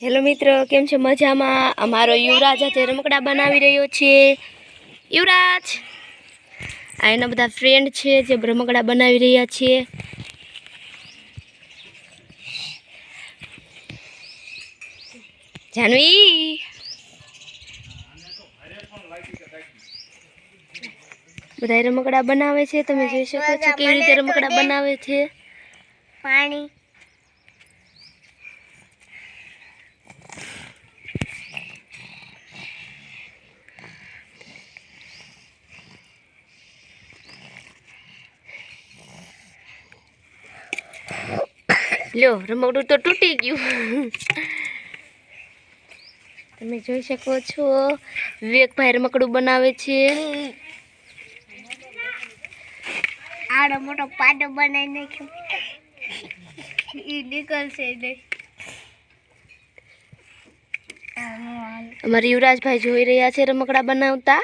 Hello મિત્રો, કેમ છે? મજામાં? અમારો યુવરાજ આજે રમકડા બનાવી રહ્યો છે. યુવરાજ, આ એના બધા ફ્રેન્ડ છે જે રમકડા બનાવી રહ્યા છે. જાનવી, બધા રમકડા બનાવે છે. તમે જોઈ શકો છો કેવી રીતે રમકડા બનાવે છે. પાણી લ્યો, રમકડું તો તૂટી ગયું. તમે જોઈ શકો છો વિવેકભાઈ રમકડું બનાવે છે. આડો મોટો પાડો બનાવી નાખ્યો. ઈ નીકળશે નહીં. અમારા યુવરાજભાઈ જોઈ રહ્યા છે રમકડા બનાવતા.